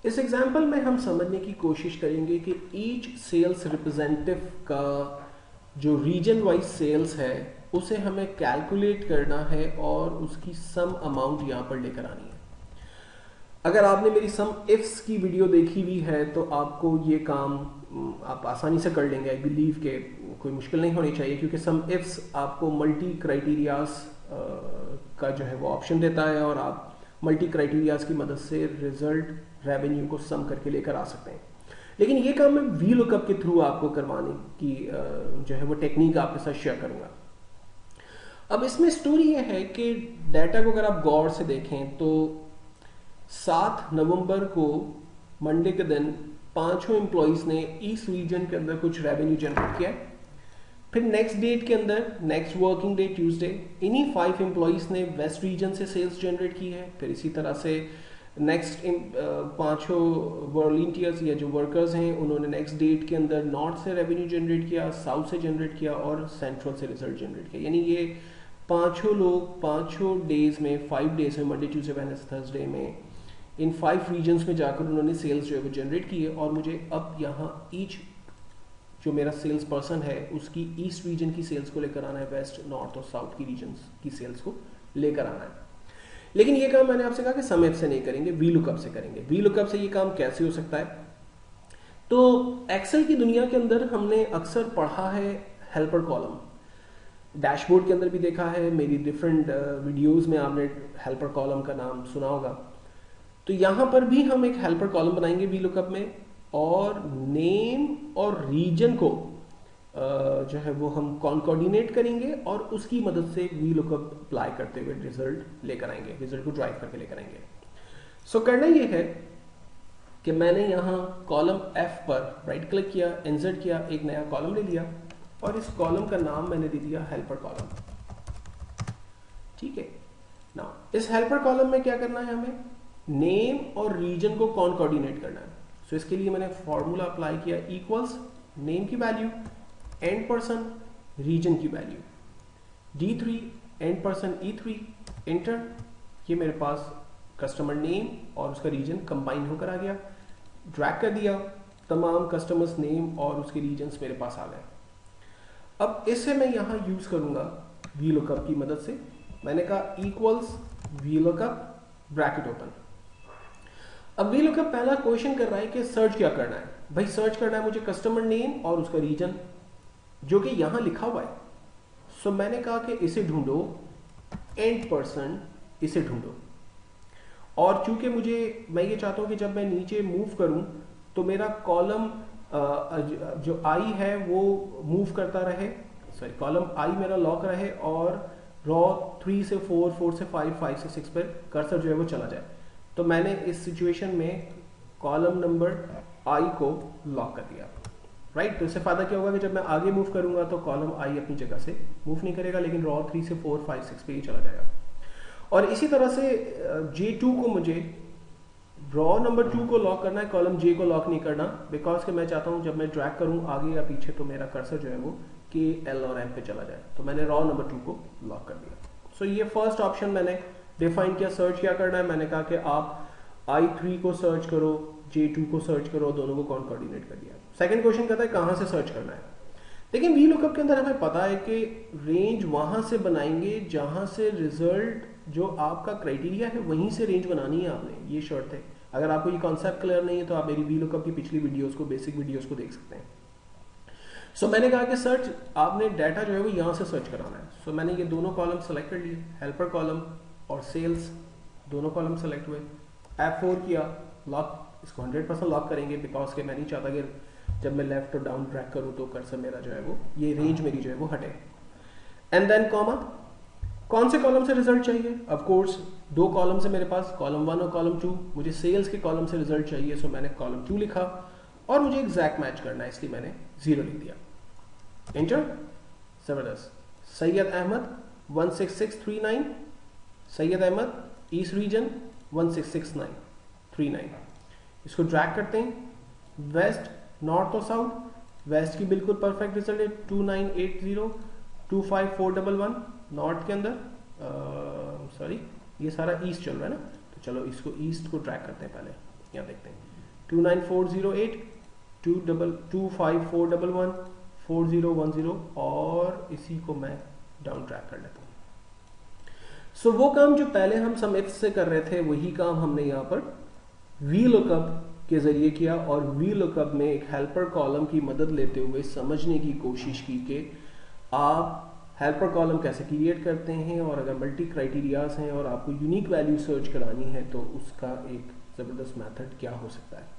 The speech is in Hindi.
इस एग्जाम्पल में हम समझने की कोशिश करेंगे कि ईच सेल्स रिप्रेजेंटेटिव का जो रीजन वाइज सेल्स है उसे हमें कैलकुलेट करना है और उसकी सम अमाउंट यहाँ पर लेकर आनी है। अगर आपने मेरी सम इफ्स की वीडियो देखी हुई है तो आपको ये काम आप आसानी से कर लेंगे। आई बिलीव के कोई मुश्किल नहीं होनी चाहिए, क्योंकि सम इफ्स आपको मल्टी क्राइटेरियाज का जो है वो ऑप्शन देता है और आप मल्टी क्राइटेरियाज की मदद से रिजल्ट रेवेन्यू को सम करके लेकर आ सकते हैं। लेकिन ये काम मैं वी लुकअप के थ्रू आपको करवाने की जो है वो टेक्निक आपके साथ शेयर करूंगा। अब इसमें स्टोरी ये है कि डाटा को अगर आप गौर से देखें तो 7 नवंबर को मंडे के दिन पांचों एम्प्लॉयज ने ईस्ट रीजन के अंदर कुछ रेवेन्यू जनरेट किया। फिर नेक्स्ट डेट के अंदर नेक्स्ट वर्किंग डे ट्यूसडे इन्हीं 5 एम्प्लॉयज ने वेस्ट रीजन से सेल्स जनरेट की है। फिर इसी तरह से नेक्स्ट पांचों वॉलंटियर्स या जो वर्कर्स हैं उन्होंने नेक्स्ट डेट के अंदर नॉर्थ से रेवेन्यू जनरेट किया, साउथ से जनरेट किया और सेंट्रल से रिजल्ट जनरेट किया। यानी ये पांचों लोग पांचों डेज में 5 डेज में मंडे ट्यूसडे वेडनेसडे थर्सडे में इन 5 रीजन्स में जाकर उन्होंने सेल्स जो है वो जनरेट की है। और मुझे अब यहाँ ईच जो मेरा सेल्स पर्सन है उसकी ईस्ट रीजन की सेल्स को लेकर आना है, वेस्ट नॉर्थ और साउथ की रीजन की सेल्स को लेकर आना है। लेकिन ये काम मैंने आपसे कहा कि सम इफ से नहीं करेंगे, वी लुकअप से करेंगे। वी लुकअप से ये काम कैसे हो सकता है? तो एक्सेल की दुनिया के अंदर हमने अक्सर पढ़ा है हेल्पर कॉलम, डैशबोर्ड के अंदर भी देखा है, मेरी डिफरेंट वीडियोस में आपने हेल्पर कॉलम का नाम सुना होगा। तो यहां पर भी हम एक हेल्पर कॉलम बनाएंगे वी लुकअप में और नेम और रीजन को जो है वो हम कॉन्कोर्डिनेट करेंगे और उसकी मदद से वी लुकअप अप्लाई करते हुए रिजल्ट लेकर आएंगे, रिजल्ट को ड्राइव करके लेकर आएंगे। सो करना ये है कि मैंने यहाँ कॉलम एफ पर राइट क्लिक किया, इंसर्ट किया, एक नया कॉलम ले लिया और इस कॉलम का नाम मैंने दे दिया हेल्पर कॉलम। ठीक है ना। इस हेल्पर कॉलम में क्या करना है, हमें नेम और रीजन को कॉन्कोर्डिनेट करना है। सो इसके लिए मैंने फॉर्मूला अप्लाई किया, इक्वल्स नेम की वैल्यू एंड पर्सन रीजन की value D3 and person E3 enter. ये मेरे पास कस्टमर नेम और उसका रीजन कंबाइन होकर आ गया। ड्रैग कर दिया, तमाम कस्टमर्स नेम और उसके रीजन्स मेरे पास आ गए। अब इसे मैं यहां यूज करूंगा वी लुकअप की मदद से। मैंने कहा equals V lookup bracket open. अब वी लुकअप पहला क्वेश्चन कर रहा है कि सर्च क्या करना है। भाई सर्च करना है मुझे कस्टमर नेम और उसका रीजन जो कि यहां लिखा हुआ है। सो मैंने कहा कि इसे ढूंढो, एंड पर्सन इसे ढूंढो। और चूंकि मैं ये चाहता हूं कि जब मैं नीचे मूव करूं तो मेरा कॉलम जो आई है वो मूव करता रहे, सॉरी कॉलम आई मेरा लॉक रहे और रॉ 3 से 4, 4 से 5, 5 से 6 पर कर्सर जो है वो चला जाए। तो मैंने इस सिचुएशन में कॉलम नंबर आई को लॉक कर दिया, राइट। तो इससे फायदा क्या होगा कि जब मैं आगे मूव करूंगा तो कॉलम आई अपनी जगह से मूव नहीं करेगा, लेकिन रॉ 3 से 4, 5, 6 पे ही चला जाएगा। और इसी तरह से J2 को मुझे रॉ नंबर 2 को लॉक करना है, कॉलम J को लॉक नहीं करना, बिकॉज कि मैं चाहता हूं जब मैं ड्रैग करूं आगे या पीछे तो मेरा कर्सर जो है वो K, L और M पे चला जाए। तो मैंने रॉ नंबर 2 को लॉक कर दिया। सो ये फर्स्ट ऑप्शन मैंने डिफाइन किया। सर्च क्या करना है, मैंने कहा कि आप I3 को सर्च करो, J2 को सर्च करो, दोनों को कोऑर्डिनेट कर दिया। सेकंड क्वेश्चन कहता है कहां से सर्च करना है। लेकिन वी लुकअप के अंदर हमें पता है कि रेंज वहां से बनाएंगे जहां से रिजल्ट जो आपका क्राइटेरिया है वहीं से रेंज बनानी है आपने, ये शर्त है। अगर आपको ये कॉन्सेप्ट क्लियर नहीं है तो आप मेरी वी लुकअप की पिछली वीडियोस को, बेसिक वीडियोस को देख सकते हैं। सो मैंने कहा कि सर्च आपने डाटा जो है वो यहां से सर्च कराना है। सो मैंने ये दोनों कॉलम सेलेक्ट कर लिए, हेल्पर कॉलम और सेल्स दोनों कॉलम सेलेक्ट हुए। F4 किया, लॉक, इसको 100% लॉक करेंगे बिकॉज के मैं नहीं चाहता कि जब मैं लेफ्ट और डाउन ट्रैक करूं तो कर्सर मेरा जो है वो ये रेंज मेरी जो है वो हटे। एंड देन कॉमा, कौन से कॉलम से रिजल्ट चाहिए? ऑफ कोर्स 2 कॉलम से मेरे पास, कॉलम 1 और कॉलम 2। मुझे सेल्स के कॉलम से रिजल्ट चाहिए, सो मैंने कॉलम 2 लिखा और मुझे एग्जैक्ट मैच करना है इसलिए मैंने 0 लिख दिया। एंटर। जबरदस्त। Syed Ahmad 16639, Syed Ahmad east region 16639। इसको ड्रैग करते हैं, वेस्ट, नॉर्थ और साउथ। वेस्ट की बिल्कुल परफेक्ट रिजल्ट है 2980, 25411 नॉर्थ के अंदर, सॉरी ये सारा ईस्ट चल रहा है ना, तो चलो इसको ईस्ट को ड्रैग करते हैं पहले। यहाँ देखते हैं 29408 25411 4010 और इसी को मैं डाउन ट्रैक कर लेता हूँ। सो वो काम जो पहले हम सम इफ से कर रहे थे वही काम हमने यहाँ पर वी लुकअप के जरिए किया और वी लुकअप में एक हेल्पर कॉलम की मदद लेते हुए समझने की कोशिश की कि आप हेल्पर कॉलम कैसे क्रिएट करते हैं और अगर मल्टी क्राइटेरियाज हैं और आपको यूनिक वैल्यू सर्च करानी है तो उसका एक ज़बरदस्त मेथड क्या हो सकता है।